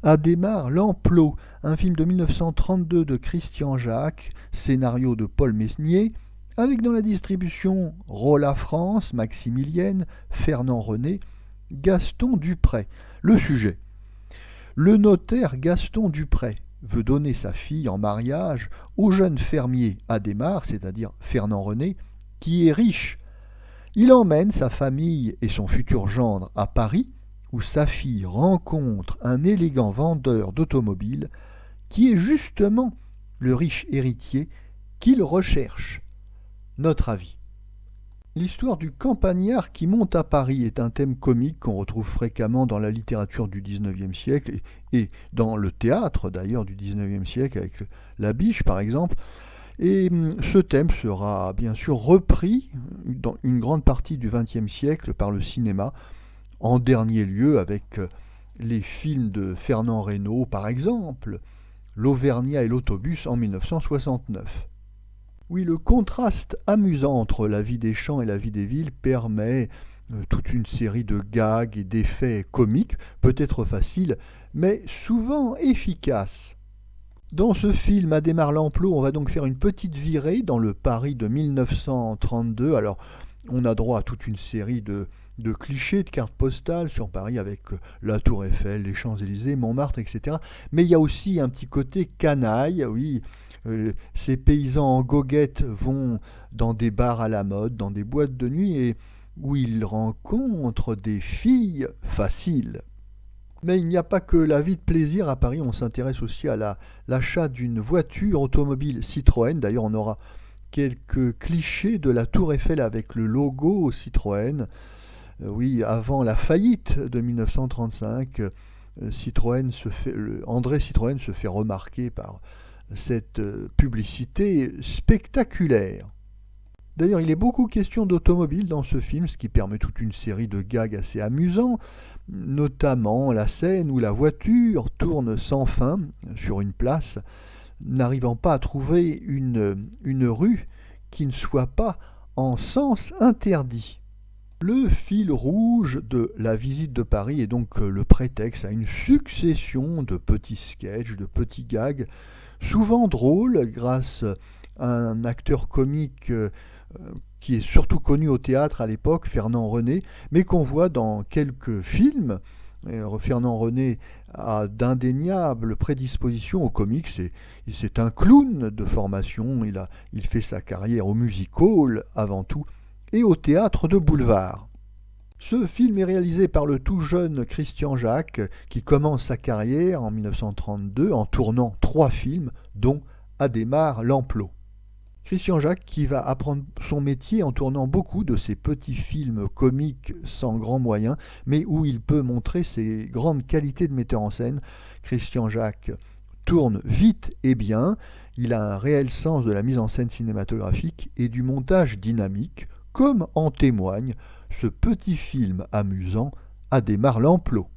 Adhémar l'Emplot, un film de 1932 de Christian Jacques, scénario de Paul Mesnier, avec dans la distribution Rolla France, Maximilienne, Fernand René, Gaston Dupray. Le sujet. Le notaire Gaston Dupray veut donner sa fille en mariage au jeune fermier Adhémar, c'est-à-dire Fernand René, qui est riche. Il emmène sa famille et son futur gendre à Paris, où sa fille rencontre un élégant vendeur d'automobiles qui est justement le riche héritier qu'il recherche. Notre avis. L'histoire du campagnard qui monte à Paris est un thème comique qu'on retrouve fréquemment dans la littérature du XIXe siècle et dans le théâtre d'ailleurs du XIXe siècle avec La Biche par exemple. Et ce thème sera bien sûr repris dans une grande partie du XXe siècle par le cinéma, en dernier lieu avec les films de Fernand Reynaud par exemple, L'Auvergnat et l'autobus en 1969. Oui, le contraste amusant entre la vie des champs et la vie des villes permet toute une série de gags et d'effets comiques, peut-être faciles, mais souvent efficaces. Dans ce film, Adhémar l'Emplot, on va donc faire une petite virée dans le Paris de 1932. Alors, on a droit à toute une série de clichés, de cartes postales sur Paris avec la Tour Eiffel, les Champs-Élysées, Montmartre, etc. Mais il y a aussi un petit côté canaille, oui. Ces paysans en goguette vont dans des bars à la mode, dans des boîtes de nuit, et où ils rencontrent des filles faciles. Mais il n'y a pas que la vie de plaisir à Paris, on s'intéresse aussi à l'achat d'une voiture automobile Citroën. D'ailleurs, on aura quelques clichés de la Tour Eiffel avec le logo Citroën. Oui, avant la faillite de 1935, André Citroën se fait remarquer par cette publicité spectaculaire. D'ailleurs, il est beaucoup question d'automobile dans ce film, ce qui permet toute une série de gags assez amusants, notamment la scène où la voiture tourne sans fin sur une place, n'arrivant pas à trouver une rue qui ne soit pas en sens interdit. Le fil rouge de la visite de Paris est donc le prétexte à une succession de petits sketchs, de petits gags, souvent drôles grâce à un acteur comique qui est surtout connu au théâtre à l'époque, Fernand René, mais qu'on voit dans quelques films. Fernand René a d'indéniables prédispositions au comique, c'est un clown de formation, il fait sa carrière au music-hall avant tout, et au théâtre de boulevard. Ce film est réalisé par le tout jeune Christian Jacques, qui commence sa carrière en 1932 en tournant 3 films, dont Adhémar l'Emplot. Christian Jacques qui va apprendre son métier en tournant beaucoup de ces petits films comiques sans grands moyens, mais où il peut montrer ses grandes qualités de metteur en scène. Christian Jacques tourne vite et bien, il a un réel sens de la mise en scène cinématographique et du montage dynamique, comme en témoigne ce petit film amusant Adhémar l'Emplot.